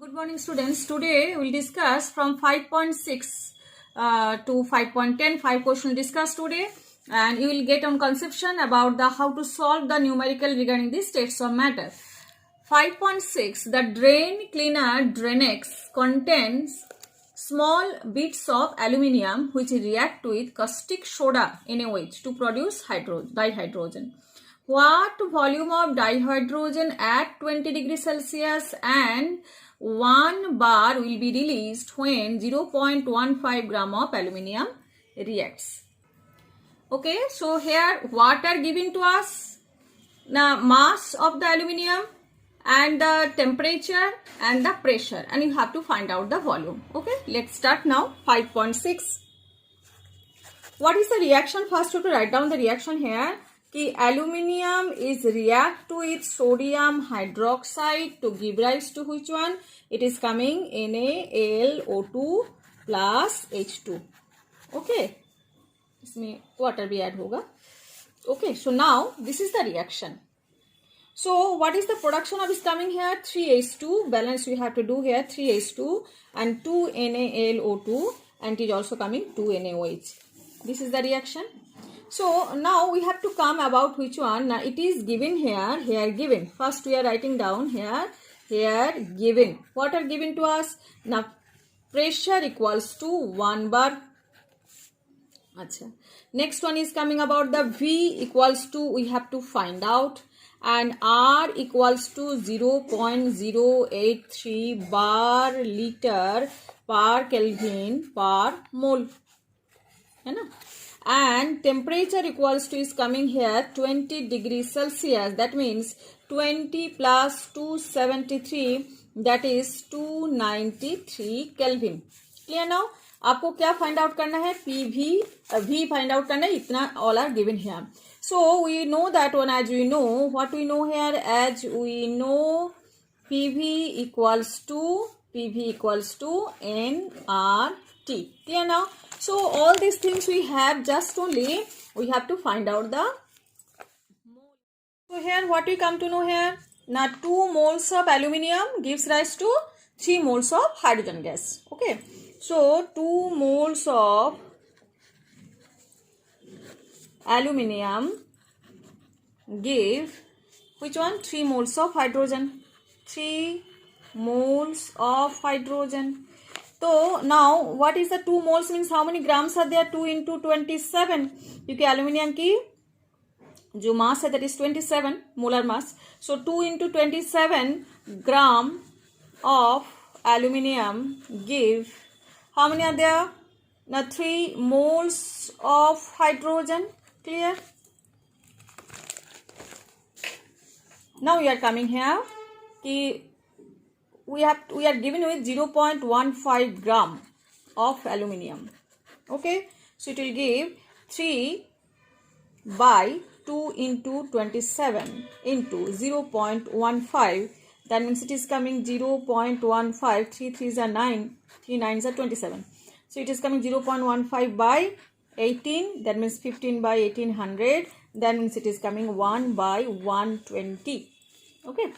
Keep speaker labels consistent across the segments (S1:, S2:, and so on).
S1: Good morning, students. Today we'll discuss from 5.6 to 5.10. 5 questions discussed today, and you will get on conception about the how to solve the numerical regarding the states of matter. 5.6. The drain cleaner Dranex contains small bits of aluminium which react with caustic soda NaOH to produce dihydrogen. What volume of dihydrogen at 20 degrees Celsius and 1 bar will be released when 0.15 gram of aluminium reacts? Okay, so here what are given to us? The mass of the aluminium and the temperature and the pressure, and you have to find out the volume. Okay, let's start now. 5.6. What is the reaction? First you have to write down the reaction here. कि aluminium is react with sodium hydroxide to give rise to which one? It is coming NaLO2 plus H2. Okay, इसमें water भी add होगा. Okay, so now this is the reaction. So what is the production of is coming here? 3H2 balance we have to do here, 3H2 and 2 NaLO2, and it is also coming 2 NaOH. This is the reaction. So now we have to come about which one. Now it is given here given. First we are writing down here given. What are given to us? Now pressure equals to 1 bar. Achha. Next one is coming about the V equals to, we have to find out, and R equals to 0.083 bar liter per Kelvin per mole. है ना? And temperature equals to is coming here 20 degrees Celsius. That means 20 plus 273, that is 293 Kelvin. Clear now? आपको क्या find out करना है? PV, V find out करना है. इतना all are given here. So we know that one, as we know. What we know here? As we know, PV equals to nRT. Clear now? So all these things we have, just only we have to find out the mole. So here what we come to know here? Now 2 moles of aluminium gives rise to 3 moles of hydrogen gas. Okay. So 2 moles of aluminium give which one? 3 moles of hydrogen. 3 moles of hydrogen. So now what is the 2 moles means how many grams are there? 2 into 27, क्योंकि aluminium की जो mass है that is 27 molar mass. So 2 into 27 gram of aluminium give how many are there? Now 3 moles of hydrogen. Clear? Now we are coming here कि we are given with 0.15 gram of aluminium. Okay, so it will give 3 by 2 into 27 into 0.15. That means it is coming 0.15. 3 3s are 9, 3 9s are 27. So it is coming 0.15 by 18. That means 15 by 1800. That means it is coming 1 by 120. Okay.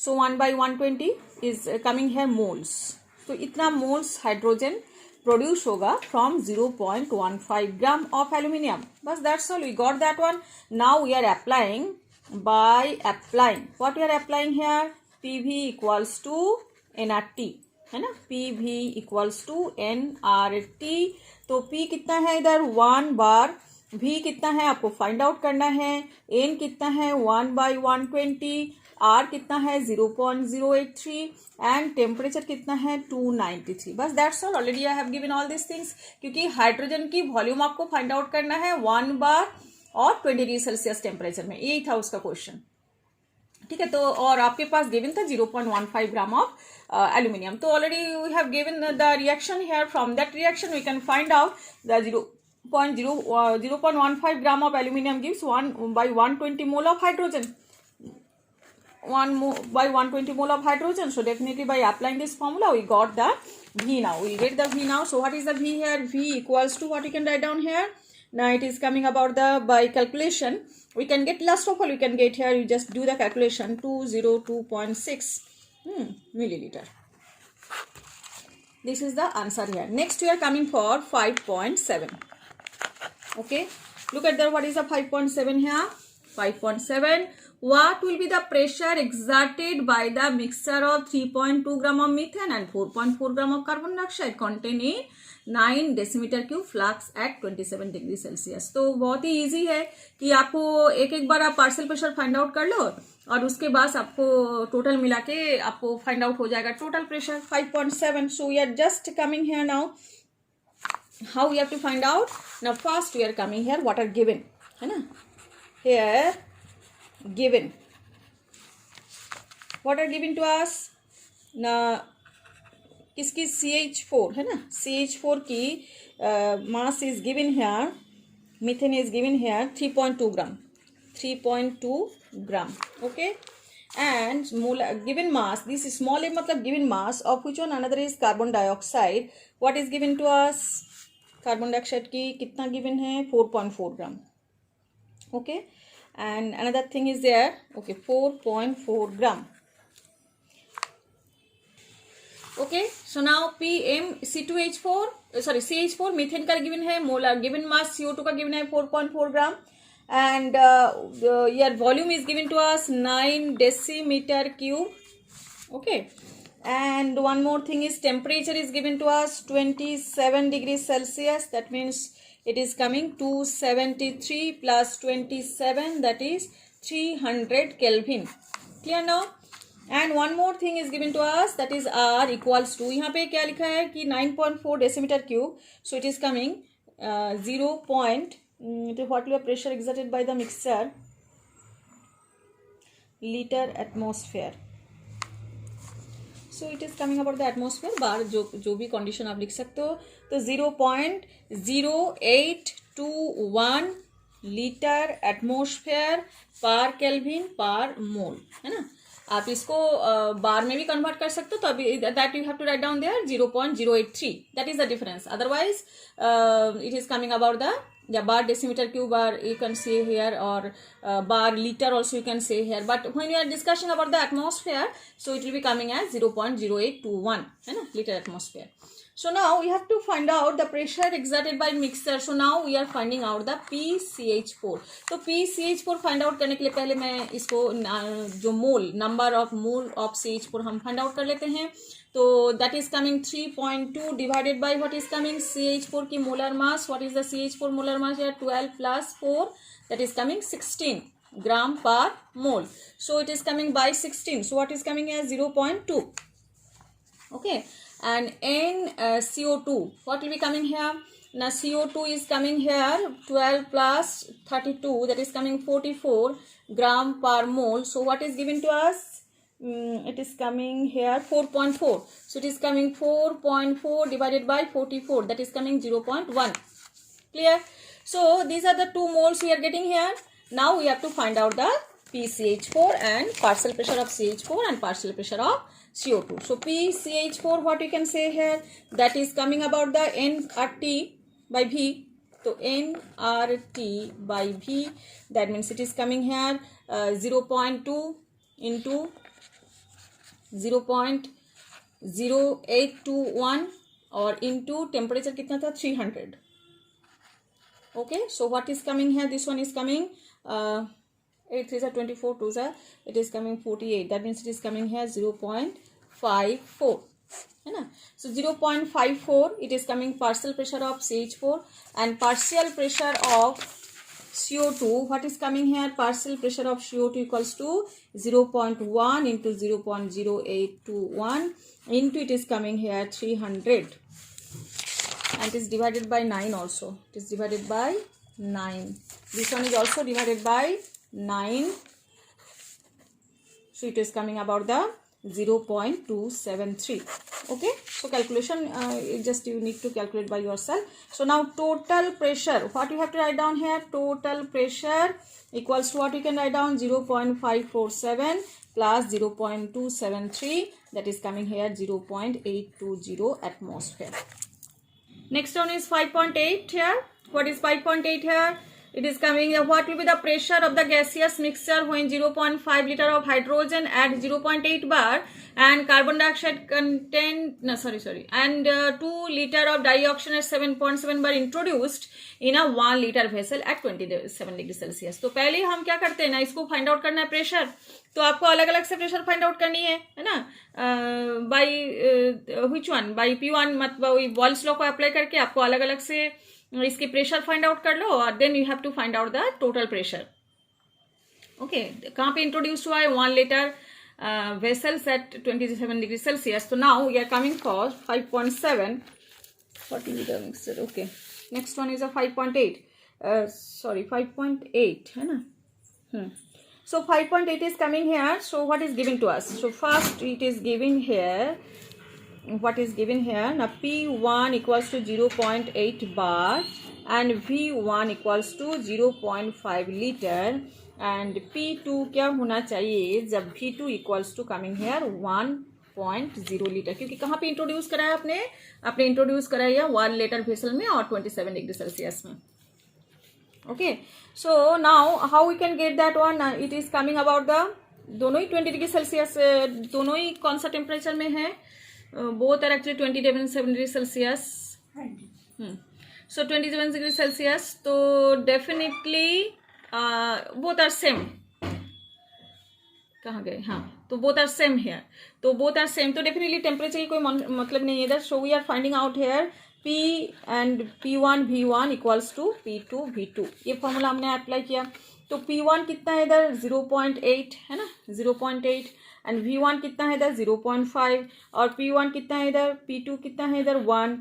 S1: So 1 by 120 is coming here moles. So इतना moles hydrogen produce होगा from 0.15 gram of aluminium. But that's all, we got that one. Now we are applying by applying. What we are applying here? PV equals to nRT. है ना? PV equals to nRT. तो P कितना है इधर? 1 bar. V कितना है आपको find out करना है. N कितना है? 1 by 120. R कितना है? 0.083 एंड टेम्परेचर कितना है? 293. बस that's all. Already I have given all this things, क्योंकि हाइड्रोजन की वॉल्यूम आपको फाइंड आउट करना है 1 बार और 20 डिग्री सेल्सियस टेम्परेचर में. यही था उसका क्वेश्चन. ठीक है, तो और आपके पास गिवन था 0.15 ग्राम ऑफ एल्यूमिनियम. तो already we have given the reaction here. From that reaction we can find out the 0.15 gram of aluminium gives 1 by 120 mole of hydrogen. 1 by 120 mole of hydrogen. So definitely by applying this formula we got the V now. We get the V now. So what is the V here? V equals to what we can write down here? Now it is coming about the by calculation. We can get last of all we can get here. You just do the calculation 202.6 milliliter. This is the answer here. Next we are coming for 5.7. Okay, look at that. What is the 5.7 here? 5.7. What will be the pressure exerted by the mixture of 3.2 gram of methane and 4.4 gram of carbon dioxide containing 9 decimetre cube flux at 27 degree Celsius. तो बहुत ही easy है कि आपको एक बार आप partial pressure find out कर लो और उसके बाद आपको टोटल मिला के आपको फाइंड आउट हो जाएगा total pressure 5.7. So we are just coming here now. How we have to find out? Now first we are coming here, what are given, है ना? Here given, what are given to us? Now किसकी CH4 है ना, CH4 की mass is given here, methane is given here 3.2 gram, 3.2 gram. Okay, and molar given mass, this is small a मतलब given mass of which one another is carbon dioxide. What is given to us? Carbon dioxide की कितना given है 4.4 gram. Okay, and another thing is there. Okay, 4.4 gram. Okay, so now CH4 methane का given है, molar given mass CO2 का given है 4.4 gram, and your volume is given to us 9 decimetre cube. Okay, and one more thing is temperature is given to us 27 degrees Celsius. That means it is coming 273 plus 27, that is 300 Kelvin. Clear now? And one more thing is given to us, that is R equals to, यहाँ पे क्या लिखा है कि 9.4 decimeter cube. So it is coming 0. What will be pressure exerted by the mixture? Liter atmosphere. So it is coming about the atmosphere बार जो भी condition आप लिख सकते हो. तो 0.0821 लीटर एटमोस्फेयर पर केल्विन पर मोल, है ना. आप इसको बार में भी कन्वर्ट कर सकते हो, तो अभी that you have to write down there 0.083. That is the difference. Otherwise it is coming about the bar decimeter cube, or you can say here, or bar liter also you can say here. But when you are discussing about the atmosphere, so it will be coming as 0.0821, है ना, liter atmosphere. So now we have to find out the pressure exerted by mixture. So now we are finding out the PCH4. तो PCH4 find out करने के लिए पहले मैं इसको जो mole, number of mole of CH4 हम find out कर लेते हैं. तो that is coming 3.2 divided by what is coming CH4 की molar mass. What is the CH4 molar mass here? 12 plus 4, that is coming 16 gram per mole. So it is coming by 16. So what is coming as 0.2. Okay, and NCO2, what will be coming here? Now CO2 is coming here 12 plus 32, that is coming 44 gram per mole. So what is given to us? It is coming here 4.4. So it is coming 4.4 divided by 44, that is coming 0.1. Clear? So these are the two moles we are getting here. Now we have to find out the PCH4 and partial pressure of CH4 and partial pressure of CO2. So PCH4, what you can say here, that is coming about the nRT by V. So nRT by V, that means it is coming here 0.2 into 0.0821 और into temperature कितना था 300. Okay, so what is coming here? This one is coming 8 3 are 24, 2 are, it is coming 48. That means it is coming here 0.54, है ना. So 0.54, it is coming partial pressure of CH4 and partial pressure of CO2. What is coming here? Partial pressure of CO2 equals to 0.1 into 0.0821 into, it is coming here 300, and it is divided by 9 also. It is divided by 9. This one is also divided by 9. So it is coming about the 0.273. Okay, so calculation just you need to calculate by yourself. So now total pressure, what you have to write down here? Total pressure equals to what you can write down? 0.547 plus 0.273, that is coming here 0.820 atmosphere. Next one is 5.8 here. What is 5.8 here? It is coming, what will be the pressure of the gaseous mixture when 0.5 liter of hydrogen at 0.8 bar and carbon dioxide content, and 2 liter of dioxin at 7.7 bar introduced in a 1 liter vessel at 27 degree Celsius. तो पहले हम क्या करते हैं ना, इसको find out करना है प्रेशर, तो आपको अलग अलग से प्रेशर फाइंड आउट करनी है ना, by which one, by P1, मतलब बॉयल्स लॉ को अप्लाई करके आपको अलग अलग से इसके प्रेशर फाइंड आउट कर लो और then you have to find out the total pressure. Okay, कहाँ पे इंट्रोड्यूस हुआ है, 1 litre vessels at 27 degree Celsius. तो now we are coming for 5.7 40 litre mixture. Okay, next one is a 5.8, 5.8 है ना. So 5.8 is coming here. So what is given to us? So first it is given here. What is given here? Now P1 equals to 0.8 bar and V1 equals to 0.5 liter and P2 क्या होना चाहिए जब V2 equals to coming here 1.0 litre, क्योंकि कहाँ पे introduce कराया आपने introduce कराया 1 लीटर वेसल में और 27 डिग्री सेल्सियस में. Okay, so now how we can get that one? It is coming about the दोनों ही 20 डिग्री सेल्सियस, दोनों ही कौन सा टेम्परेचर में है, both are actually 27 degree Celsius. So 27 degree Celsius, तो डेफिनेटली both are same. कहाँ गए, हाँ, तो both are same here, तो both are same, तो डेफिनेटली टेम्परेचर की कोई मतलब नहीं है इधर. So we are finding out here P and P1 V1 equals to P2 V2. ये फॉर्मूला हमने अप्लाई किया. तो P1 कितना है इधर 0.8 है ना, 0.8 एंड V1 कितना है इधर 0.5 और P1 कितना है इधर, P2 कितना है इधर 1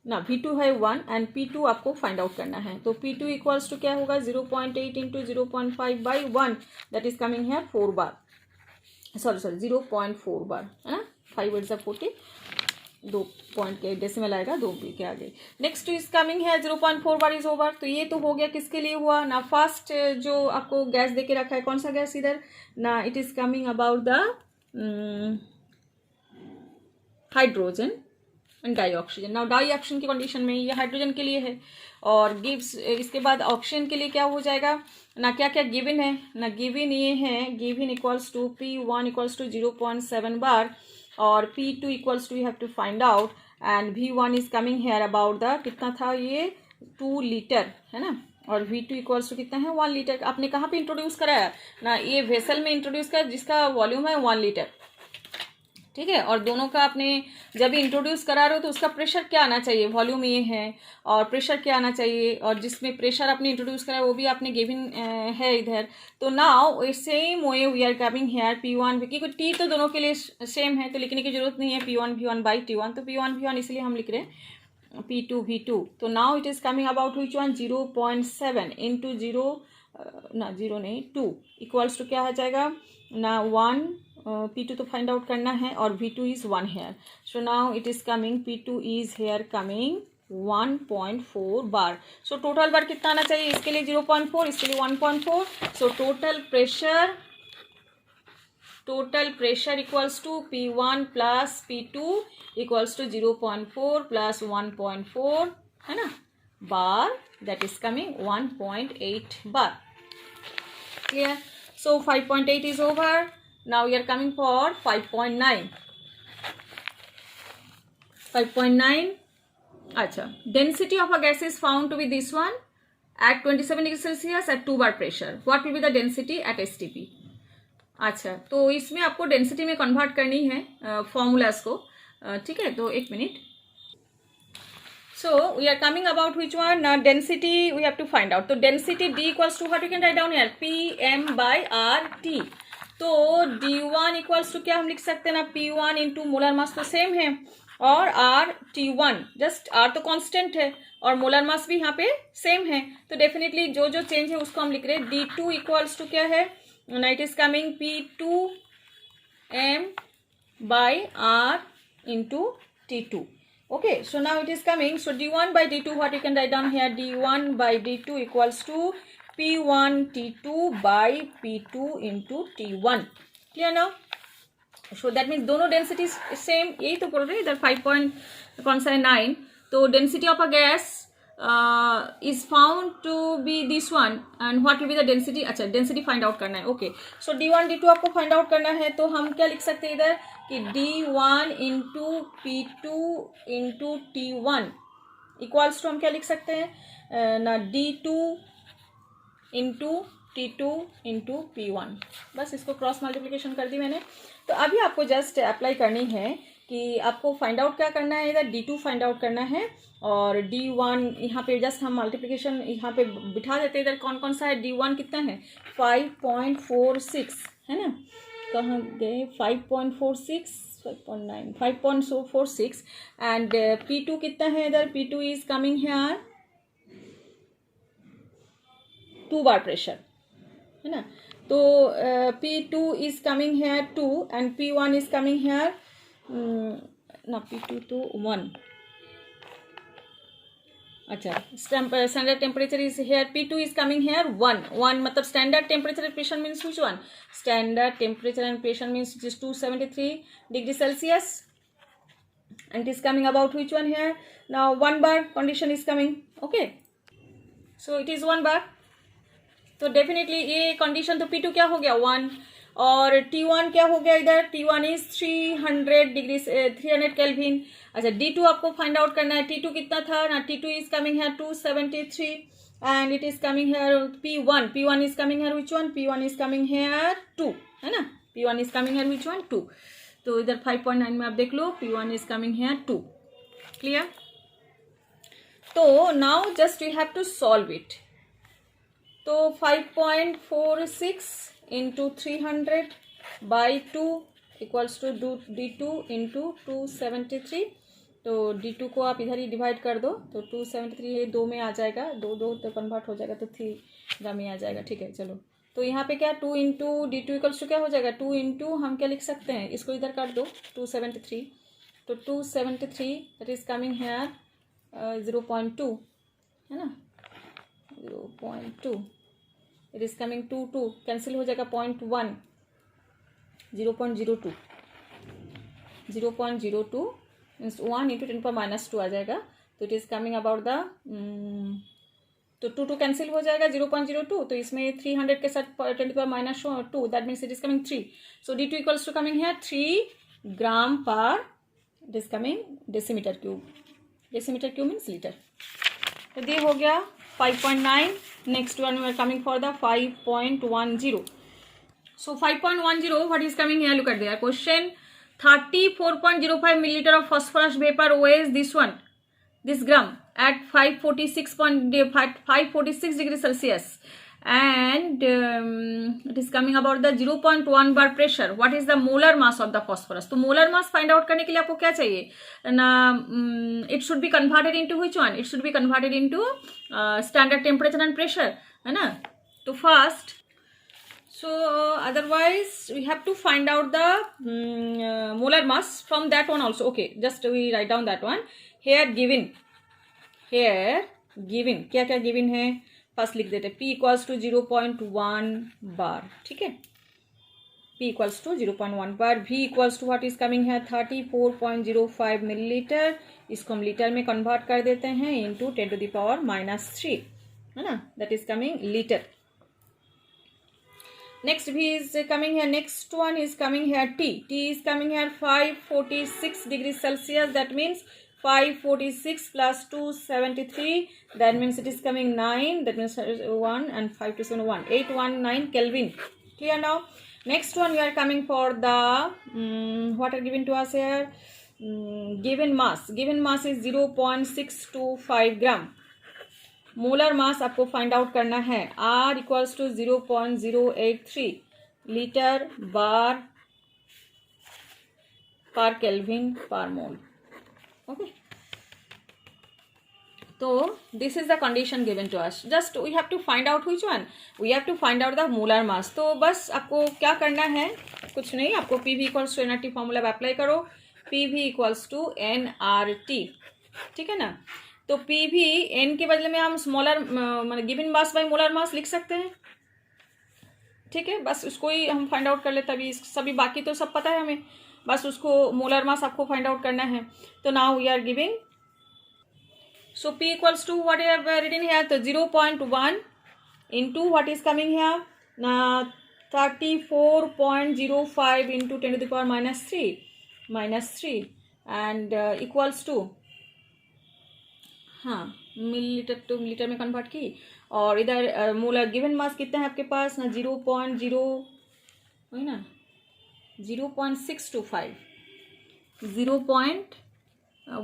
S1: ना, V2 है 1 एंड P2 आपको फाइंड आउट करना है. तो P2 इक्वल्स टू क्या होगा 0.8 into 0.5 by 1, that is coming है 4 बार, सॉरी 0.4 बार है ना. 5 8 40, 2 पॉइंट के डेसिमल आएगा 2 के आगे. नेक्स्ट इज कमिंग है 0.4 बार इज ओवर. तो ये तो हो गया, किसके लिए हुआ ना, फर्स्ट जो आपको गैस देके रखा है, कौन सा गैस इधर ना, it is coming about the hydrogen and dioxygen. ना डाई ऑक्सीजन की कंडीशन में ये हाइड्रोजन के लिए है और गिव्स, इसके बाद ऑक्सीजन के लिए क्या हो जाएगा ना, क्या क्या गिवन है ना, गिवन ये है, given equals to P1 equals to 0.7 bar और P2 equals to you have to find out and V1 is coming here about the, कितना था ये 2 लीटर है ना, और V2 इक्वल्स टू कितना है 1 लीटर. आपने कहाँ पे इंट्रोड्यूस कराया ना, ये वेसल में इंट्रोड्यूस करा जिसका वॉल्यूम है 1 लीटर, ठीक है. और दोनों का आपने जब इंट्रोड्यूस करा रहे हो तो उसका प्रेशर क्या आना चाहिए, वॉल्यूम ये है और प्रेशर क्या आना चाहिए, और जिसमें प्रेशर आपने इंट्रोड्यूस करा वो भी आपने गिवन है इधर. तो now same way we are coming here P1, क्योंकि टी तो दोनों के लिए सेम है तो लिखने की जरूरत नहीं है, P1 V1 बाई T1, तो P1 V1 इसलिए हम लिख रहे हैं P2 V2. तो now it is coming about which one 0.7 into 0 नहीं 2 इक्वल्स टू क्या आ जाएगा ना 1. P2 तो फाइंड आउट करना है और V2 is 1 here. So now it is coming P2 is here coming 1.4 bar. So total bar कितना आना चाहिए, इसके लिए 0.4, इसके लिए 1.4. So total pressure equals to P1 plus P2 equals to 0.4 plus 1.4 है ना bar, that is coming 1.8 bar. Clear. So 5.8 is over. Now we are coming for 5.9. 5.9. अच्छा, density of a gas is found to be this one at 27 degree Celsius at 2 bar pressure. What will be the density at STP? अच्छा, तो इसमें आपको density में convert करनी है formulas को, ठीक है. तो एक minute. So we are coming about which one? Density we have to find out. तो density D equals to what we can write down here? PM by RT. तो D1 इक्वल्स टू क्या हम लिख सकते हैं ना, P1 इंटू मोलर मास तो same है और RT1, जस्ट R तो कांस्टेंट है और मोलर मास भी यहाँ पे सेम है. तो डेफिनेटली जो जो चेंज है उसको हम लिख रहे हैं. D2 इक्वल्स टू क्या है ना, it is coming P2M by R into T2. Okay, so now it is coming. So D1 by D2, what you can write down here? D1 by D2 equals to P1 T2 by P2 into T1. Clear now? So that means दोनों densities same. यही तो बोल रहे हैं इधर 5 point कौन सा है 9. तो density of a gas is found to be this one and what will be the density. अच्छा density find out करना है. ओके सो d1 d2 आपको find out करना है, तो हम क्या लिख सकते हैं इधर कि d1 into p2 into t1 equals to हम क्या लिख सकते हैं ना d2 into t2 into p1. बस इसको क्रॉस मल्टीप्लिकेशन कर दी मैंने. तो अभी आपको जस्ट अप्लाई करनी है कि आपको फाइंड आउट क्या करना है, इधर d2 फाइंड आउट करना है और d1 यहाँ पे जस्ट हम मल्टीप्लिकेशन यहाँ पे बिठा देते हैं. इधर कौन कौन सा है, d1 कितना है 5.46 है ना, कहाँ गए 5.46 5.9 5.46 एंड p2 कितना है इधर, p2 is coming hair 2 bar pressure है ना. तो p2 is coming hair 2 and p1 is coming here ना p2 तो 1. अच्छा standard temperature is here p2 is coming hair 1 मतलब standard temperature and pressure means which one, standard temperature and pressure means it is 273 degree Celsius and it is coming about which one here, now 1 bar condition is coming. Okay so it is 1 bar. तो definitely ये condition तो P2 क्या हो गया 1 और T1 क्या हो गया इधर, T1 इज 300 डिग्री 300 केल्विन. अच्छा D2 आपको फाइंड आउट करना है, T2 कितना था ना, T2 इज कमिंग है 273 एंड इट इज कमिंग है P1 इज कमिंग है which one, P1 is coming है 2 है ना, P1 इज कमिंग है विच वन 2. तो इधर 5.9 में आप देख लो P1 इज कमिंग है 2. क्लियर. तो now just you have to solve it. तो 5.46 into 300 by 2 equals to d2 into 273. तो d2 को आप इधर ही डिवाइड कर दो तो 273 2 में आ जाएगा, 2 तो कन्वर्ट हो जाएगा तो 3 में आ जाएगा. ठीक है चलो. तो यहाँ पे क्या 2 इंटू d2 इक्वल्स टू क्या हो जाएगा 2 इंटू हम क्या लिख सकते हैं, इसको इधर कर दो 273. तो 273 दैट इज कमिंग हेयर 0.2 है ना, 0.2 इट इज कमिंग 2 कैंसिल हो जाएगा 0.1 0.02 मीन्स 1 इंटू 10 पर -2 आ जाएगा. तो it is coming about the तो 2 कैंसिल हो जाएगा 0.02. तो इसमें 300 के साथ 10 पर -2 that means it is coming 3. So d2 equals to coming है 3 ग्राम पर it is coming decimetre cube. Decimetre cube means litre. तो ये हो गया 5.9. Next one we are coming for the 5.10. So 5.10 what is coming here, look at there question. 34.05 milliliter of phosphorus vapor weighs this gram at 546 degrees Celsius and it is coming about the 0.1 bar pressure. What is the molar mass of the phosphorus? तो molar mass find out करने के लिए आपको क्या चाहिए ना, it should be converted into which one, it should be converted into standard temperature and pressure है ना. तो first so otherwise we have to find out the molar mass from that one also. Okay just we write down that one. here given क्या क्या given है first लिख देते हैं. P equals to 0.1 bar. ठीक है P equals to 0.1 bar. V equals to what is coming है 34.05 millilitre. इसको हम लीटर में कन्वर्ट कर देते हैं इंटू 10⁻³ है ना, that is coming litre. Next V is coming here, next one is coming here T is coming here 546 degrees Celsius. That means 546 plus 273 that means it is coming 9, that means 1 and 5 to 7 1 819 Kelvin. Clear now. Next one we are coming for the what are given to us here, given mass is 0.625 gram. Molar mass आपको find out करना है. R equals to 0.083 litre bar पर kelvin पर mole. Okay तो this is the condition given to us. Just we have to find out which one, we have to find out the molar mass. तो बस आपको क्या करना है, कुछ नहीं, आपको PV equals to nRT formula apply करो. PV equals to nRT. ठीक है ना. तो PV n के बदले में हम स्मॉलर मतलब given mass by molar mass लिख सकते हैं. ठीक है बस उसको ही हम फाइंड आउट कर ले, तभी सभी बाकी तो सब पता है हमें, बस उसको मोलर मास आपको फाइंड आउट करना है. तो now we are giving So P equals to what I have written here, so 0.1 into what is coming here, 34.05 into 10 to the power minus 3 and equals to हाँ millilitre two litre में convert की, और इधर molar given मास कितना है आपके पास ना 0.0 वही ना 0.625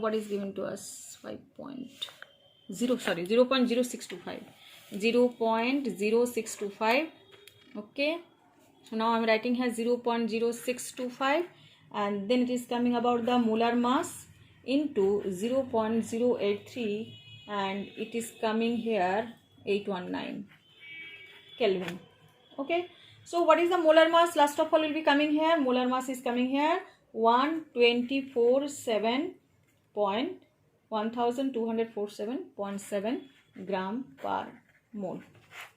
S1: what is given to us 0.0625 okay. So now I am writing here 0.0625 and then it is coming about the molar mass into 0.083 and it is coming here 819 Kelvin. Okay, so what is the molar mass? Last of all will be coming here, molar mass is coming here 1247 gram per mole.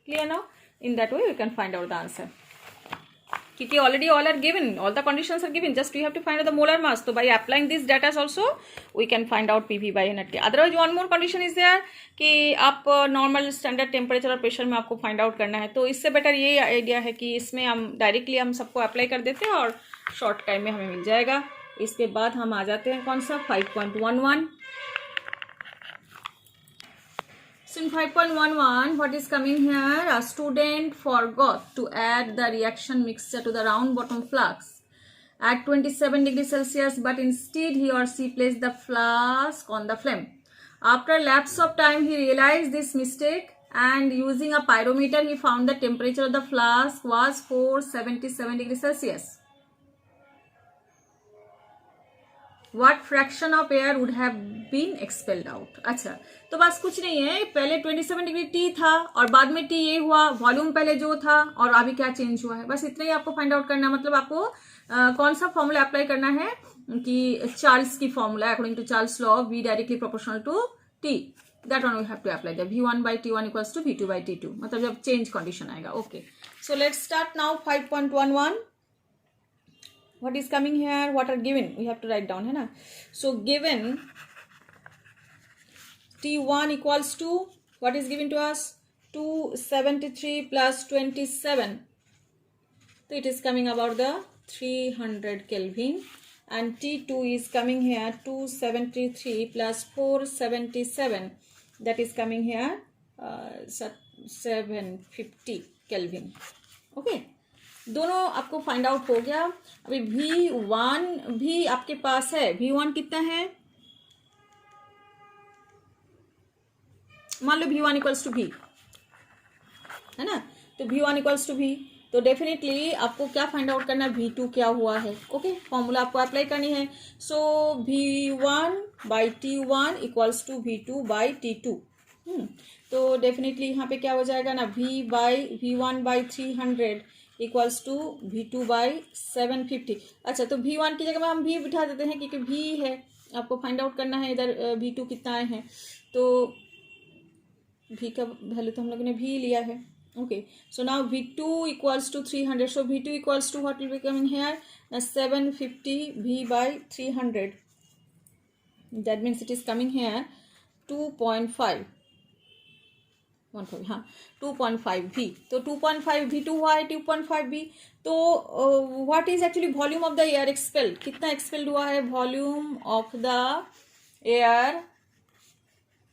S1: Clear now? In that way we can find out the answer. क्योंकि already all are given, all the conditions are given, just we have to find out the molar mass. So by applying this data also we can find out PV by NRT. Otherwise one more condition is there कि आप normal standard temperature और pressure में आपको find out करना है, तो इससे better ये आइडिया है कि इसमें हम डायरेक्टली हम सबको अप्लाई कर देते हैं और शॉर्ट टाइम में हमें मिल जाएगा. इसके बाद हम आ जाते हैं कौन सा 5.11. So in 5.11 what is coming here, a student forgot to add the reaction mixture to the round bottom flask at 27 degrees Celsius, but instead he or she placed the flask on the flame. After a lapse of time he realized this mistake and using a pyrometer he found the temperature of the flask was 477 degrees Celsius. What fraction of air would have been expelled out? अच्छा, तो बस कुछ नहीं है, पहले 27 degree T था और बाद में टी ये हुआ, वॉल्यूम पहले जो था और अभी क्या चेंज हुआ है, बस इतना ही आपको फाइंड आउट करना है. मतलब आपको कौन सा फॉर्मूला अप्लाई करना है कि चार्ल्स की formula according to Charles law V directly proportional to T, that one we have to apply the V1 by T1 equals to V2 by T2, मतलब जब चेंज कंडीशन आएगा. Okay, so let's start now 5.11. What is coming here, what are given, we have to write down है ना. So given T1 equals to what is given to us 273 plus 27, so it is coming about the 300 Kelvin, and T2 is coming here 273 plus 477, that is coming here 750 Kelvin. Okay, दोनों आपको find out हो गया. अभी V1 भी आपके पास है, V1 कितना है, मान लो V1 इक्वल्स टू V है ना, तो V1 इक्वल्स टू V, तो डेफिनेटली आपको क्या फाइंड आउट करना है, V2 क्या हुआ है. ओके, फॉर्मूला आपको अप्लाई करनी है. So V1 by T1 equals to V2 by T2. तो डेफिनेटली यहाँ पे क्या हो जाएगा ना, V1 by 300 equals to V2 by 750. अच्छा, तो V1 की जगह में हम V बिठा देते हैं क्योंकि V है, आपको फाइंड आउट करना है इधर V2 कितना आए हैं, तो V का वैल्यू तो हम लोगों ने V लिया है. Okay, so now V2 equals to 300, so V2 equals to what will be coming here 750 V by 300, that means it is coming here 2.5 हाँ 2.5 V. तो 2.5 V2 हुआ है, 2.5 V. तो what is actually volume of the air expelled, कितना expelled हुआ है, volume of the air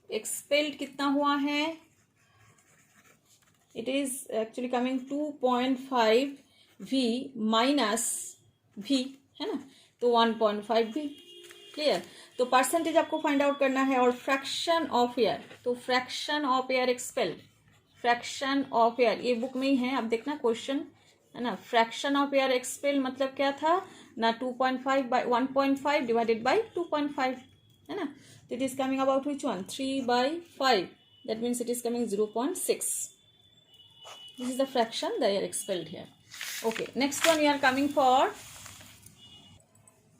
S1: expelled कितना हुआ है, it is actually coming 2.5 V minus V है ना, तो 1.5 V. क्लियर, तो परसेंटेज आपको फाइंड आउट करना है और फ्रैक्शन ऑफ एयर, तो fraction of air expelled, fraction of air ये बुक में ही है, आप देखना क्वेश्चन है ना. फ्रैक्शन ऑफ एयर एक्सपेल्ड मतलब क्या था ना, 2.5 बाई 1.5 डिवाइडेड बाई 2.5 है ना, तो it is coming about which one 3/5, that means it is coming 0.6. This is the fraction the air expelled here. Okay, next one we are coming for,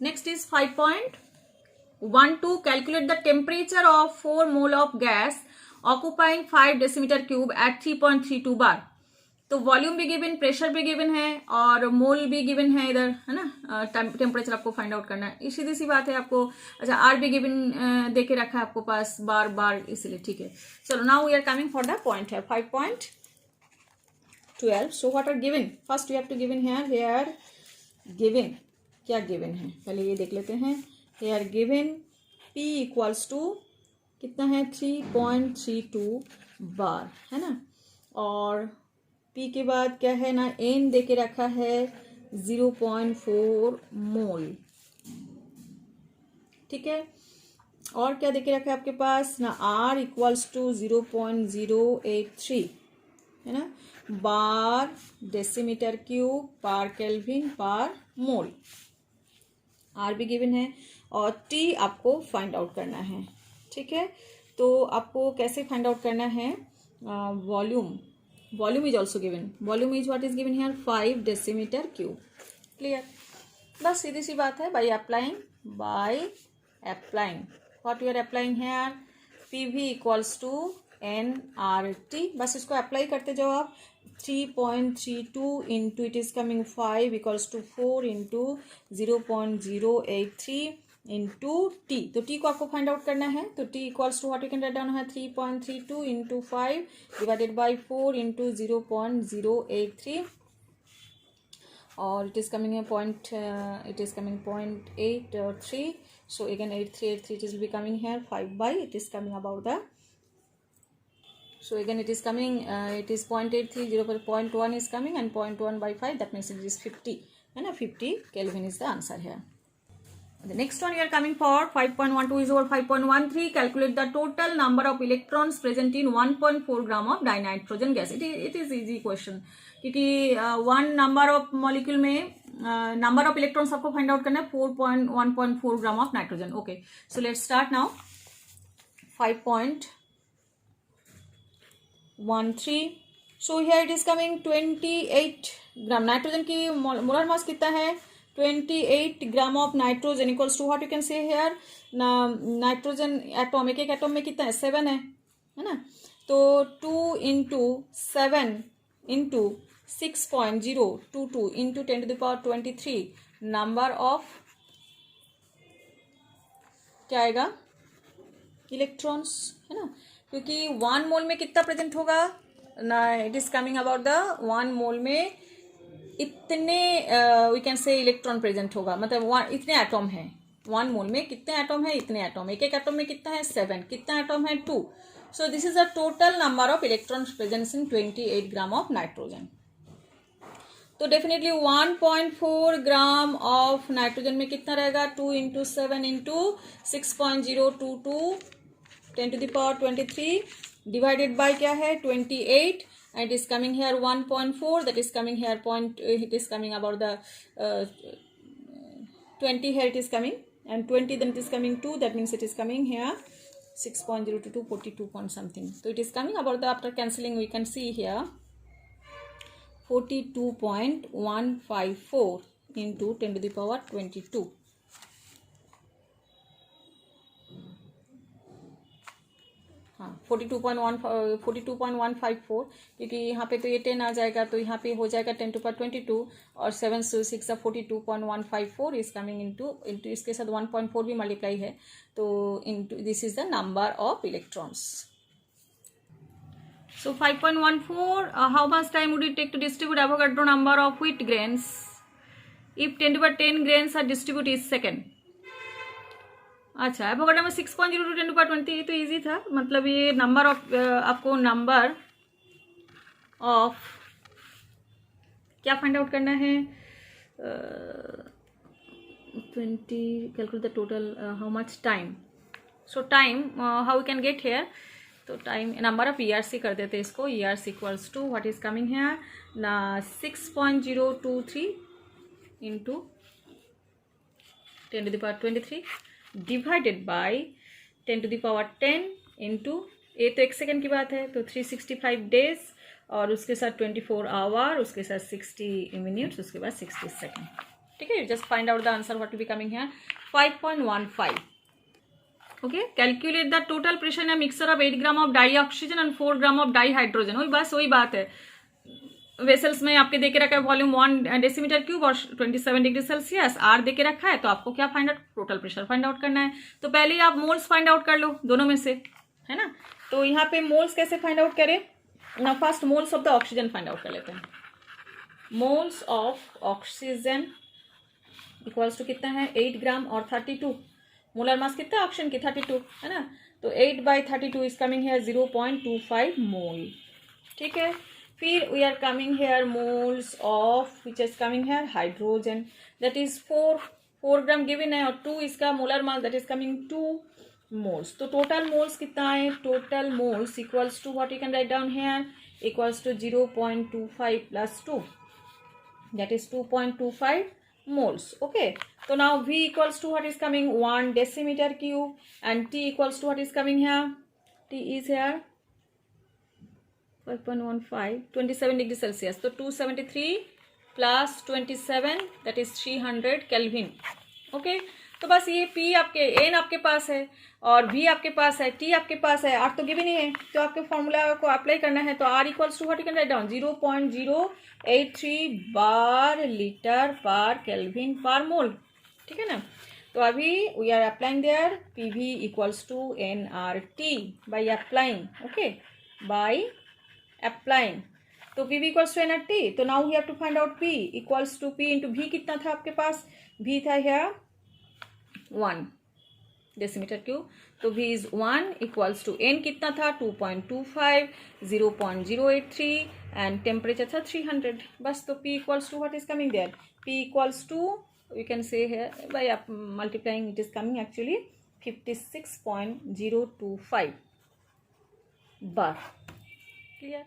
S1: next is 5.1 to calculate the temperature of 4 mole of gas occupying 5 decimeter cube at 3.32 bar. तो volume भी given, pressure भी given है और मोल भी given है इधर, है ना। टेम्परेचर आपको फाइंड आउट करना है, सीधी सी बात है आपको। अच्छा, आर भी गिवन दे के रखा है आपको पास बार बार, इसीलिए ठीक है। चलो now we are coming for the point है 5.12. So what are given, first we have to given here given, क्या गिवन है पहले ये देख लेते हैं। Here given P equals to कितना है 3.32 बार, है ना। और P के बाद क्या है ना, N दे के रखा है 0.4 मोल, ठीक है। और क्या दे के रखा है आपके पास ना, R इक्वल्स टू 0.083, है ना, बार डेसीमीटर क्यूब पर केल्विन पर मोल। R भी गिवन है और T आपको फाइंड आउट करना है, ठीक है। तो आपको कैसे फाइंड आउट करना है, volume is also given, volume is what is given here 5 decimetre cube, clear. बस सीधी सी बात है, by applying what you are applying here, PV equals to nRT, बस इसको अप्लाई करते जाओ आप। 3.32 into it is coming 5 equals to 4 into 0.083 into T, तो T को आपको फाइंड आउट करना है। तो T equals to what you can write down है 3.32 इंटू 5 डिवाइडेड बाई 4 इंटू 0.083 और it is coming it is coming 0.83, so again 83 it is becoming here 5 by it is coming about the, so again it is coming it is 0.83, 0.1 is coming and 0.1 by 5, that means it is 50, and 50 Kelvin is the answer here. The next one we are coming for 5.12 is over 5.13. Calculate the total number of electrons present in 1.4 gram of dinitrogen gas. It is easy question, क्योंकि one number of molecule में number of electrons आपको find out करना है 1.4 gram of nitrogen. Okay, so let's start now. 5.13, so here it is coming 28 gram. Nitrogen की molar mass कितना है 28 gram of nitrogen equals to what you can say here, nitrogen atom, एक atom में कितना है 7 है ना। तो 2 into 7 into 6.022 into 10 to the power 23 number of क्या आएगा इलेक्ट्रॉन्स, है ना, क्योंकि 1 मोल में कितना प्रेजेंट होगा ना, it is coming about the 1 mole में इतने we can say electron present होगा, मतलब इतने एटॉम है 1 मोल में, कितने एटॉम है इतने एटॉम, एक एटॉम में कितना है 7, कितना एटॉम है 2, so this is the total number of electrons present in 28 gram of nitrogen. तो डेफिनेटली 1.4 ग्राम ऑफ नाइट्रोजन में कितना रहेगा 2 into 7 into 6.022 10 to the power 23 divided by क्या है 28 and it is coming here 1.4, that is coming here it is coming about the 20 here it is coming and 20 then it is coming 2, that means it is coming here 6.022 42 point something, so it is coming about the, after cancelling we can see here 42.154 into 10 to the power 22, हाँ 42.154, क्योंकि यहाँ पे तो ये 10 आ जाएगा तो यहाँ पे हो जाएगा 10 to the power 22 और 7 से 6 का 42.154 इज कमिंग इनटू इसके साथ 1.4 भी मल्टीप्लाई है, तो into this is the number of electrons. So 5.14, how much time would it take to distribute Avogadro number of wheat grains if 10 to the power 10 grains are distributed each second? अच्छा, Avogadro में 6.0 to 10 to the power 20, ये तो easy था, मतलब ये number of आपको number of क्या find out करना है 20, calculate the total how much time, so time how we can get here, तो टाइम नंबर ऑफ ERC कर देते इसको, ERC equals to what is coming here ना 6.023 into 10 to the power 23 divided by 10 to the power 10 into, ये तो 1 second की बात है तो 365 डेज और उसके साथ 24 आवर, उसके साथ 60 मिनट्स, उसके बाद 60 सेकेंड, ठीक है। Just find out the answer what will be coming here 5.15। Okay, calculate the total pressure in a mixture of 8 gram of dioxygen and 4 gram of dihydrogen, वही बस वही बात है, वेसल्स में आपके देके रखा है वॉल्यूम 1 डेसीमीटर क्यूब और 27 डिग्री सेल्सियस, आर देके रखा है, तो आपको क्या find out, total pressure find out करना है। तो पहले ही आप मोल्स फाइंड आउट कर लो दोनों में से, है ना। तो यहाँ पे मोल्स कैसे फाइंड आउट करें ना, first moles of the oxygen find out कर लेते हैं। Moles of oxygen equals to कितना है 8 ग्राम और 32, मोलर मास कितना है ऑक्सीजन की 32, है ना। तो 8/32 इज कमिंग हेयर 0.25 मोल, ठीक है। फिर we are coming here moles of which is coming here hydrogen, that is 4 gram given है, और 2 इसका molar mass, that is coming 2 moles. तो टोटल मोल्स कितना है, total moles equals to what you can write down here, equals to 0.25 plus 2, that is 2.25 moles. Okay, so now V equals to what is coming 1 decimeter cube, and T equals to what is coming here, T is here 5.15 27 degree Celsius, so 273 plus 27 that is 300 Kelvin. Okay, तो बस ये P आपके N आपके पास है और V आपके पास है, T आपके पास है, R तो गिवन ही है, तो आपके फॉर्मूला को अप्लाई करना है। तो R equals to what you can write down 0.083 bar litre per kelvin पर मोल, ठीक है ना। तो अभी we are applying there PV equals to nRT by applying, okay, by applying. तो PV इक्वल्स टू nRT, तो now we have to find out P equals to P into V, कितना था आपके पास, V था here 1 डेसीमीटर क्यूब, तो V is 1 equals to N कितना था 2.25, 0.083 एंड टेम्परेचर था 300, बस। तो P equals to what is coming there, P equals to we can say here by multiplying it is coming actually 56.025 bar, clear.